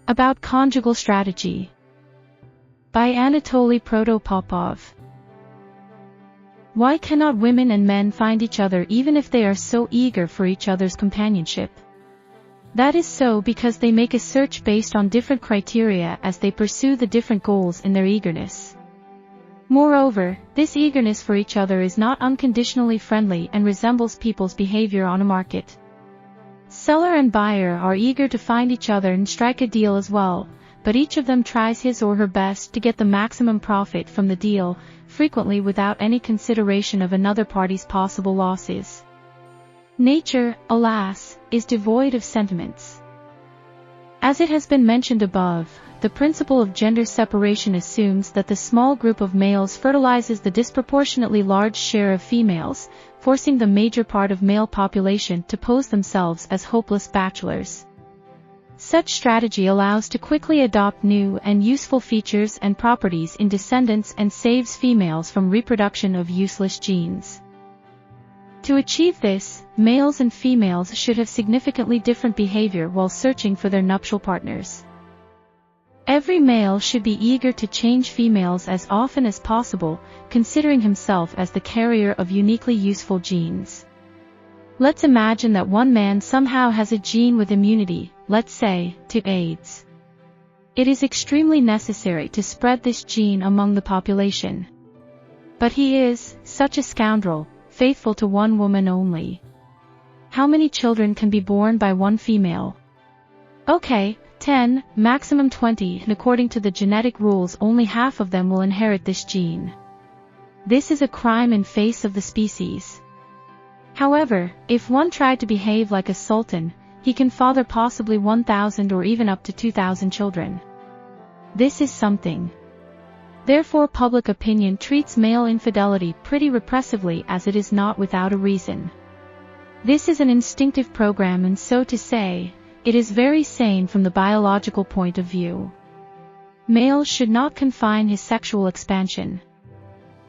About Conjugal Strategy by Anatoly Protopopov. Why cannot women and men find each other even if they are so eager for each other's companionship? That is so because they make a search based on different criteria as they pursue the different goals in their eagerness. Moreover, this eagerness for each other is not unconditionally friendly and resembles people's behavior on a market. Seller and buyer are eager to find each other and strike a deal as well, but each of them tries his or her best to get the maximum profit from the deal, frequently without any consideration of another party's possible losses. Nature, alas, is devoid of sentiments. As it has been mentioned above, the principle of gender separation assumes that the small group of males fertilizes the disproportionately large share of females, forcing the major part of male population to pose themselves as hopeless bachelors. Such strategy allows to quickly adopt new and useful features and properties in descendants and saves females from reproduction of useless genes. To achieve this, males and females should have significantly different behavior while searching for their nuptial partners. Every male should be eager to change females as often as possible, considering himself as the carrier of uniquely useful genes. Let's imagine that one man somehow has a gene with immunity, let's say, to AIDS. It is extremely necessary to spread this gene among the population. But he is, such a scoundrel, faithful to one woman only. How many children can be born by one female? Okay, 10, maximum 20, and according to the genetic rules only half of them will inherit this gene. This is a crime in face of the species. However, if one tried to behave like a sultan, he can father possibly 1,000 or even up to 2,000 children. This is something. Therefore public opinion treats male infidelity pretty repressively, as it is not without a reason. This is an instinctive program, and so to say, it is very sane from the biological point of view. Male should not confine his sexual expansion.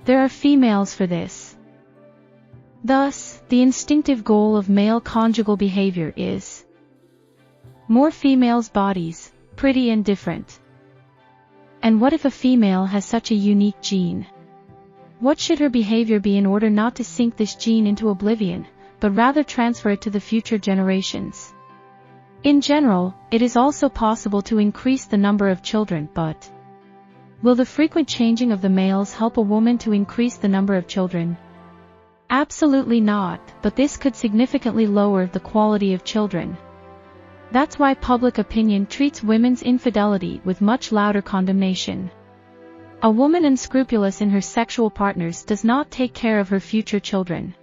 There are females for this. Thus, the instinctive goal of male conjugal behavior is more females' bodies, pretty and different. And what if a female has such a unique gene? What should her behavior be in order not to sink this gene into oblivion, but rather transfer it to the future generations? In general, it is also possible to increase the number of children, but will the frequent changing of the males help a woman to increase the number of children? Absolutely not, but this could significantly lower the quality of children. That's why public opinion treats women's infidelity with much louder condemnation. A woman unscrupulous in her sexual partners does not take care of her future children.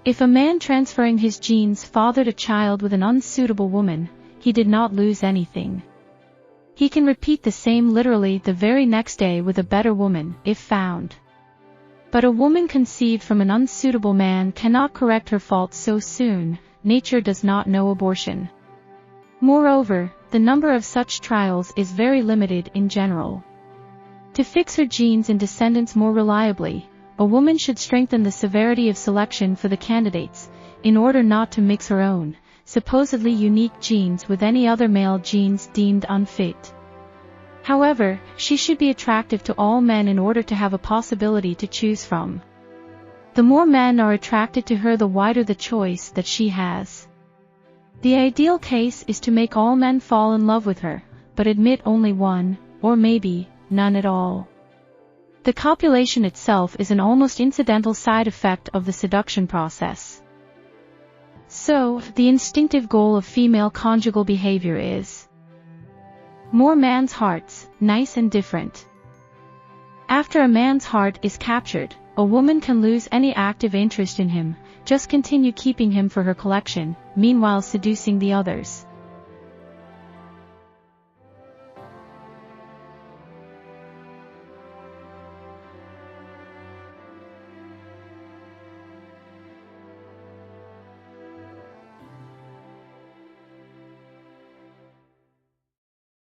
If a man transferring his genes fathered a child with an unsuitable woman, he did not lose anything. He can repeat the same literally the very next day with a better woman, if found. But a woman conceived from an unsuitable man cannot correct her faults so soon. Nature does not know abortion. Moreover, the number of such trials is very limited in general. To fix her genes and descendants more reliably, a woman should strengthen the severity of selection for the candidates, in order not to mix her own, supposedly unique genes with any other male genes deemed unfit. However, she should be attractive to all men in order to have a possibility to choose from. The more men are attracted to her, the wider the choice that she has. The ideal case is to make all men fall in love with her, but admit only one, or maybe, none at all. The copulation itself is an almost incidental side effect of the seduction process. So, the instinctive goal of female conjugal behavior is more man's hearts, nice and different. After a man's heart is captured, a woman can lose any active interest in him, just continue keeping him for her collection, meanwhile seducing the others.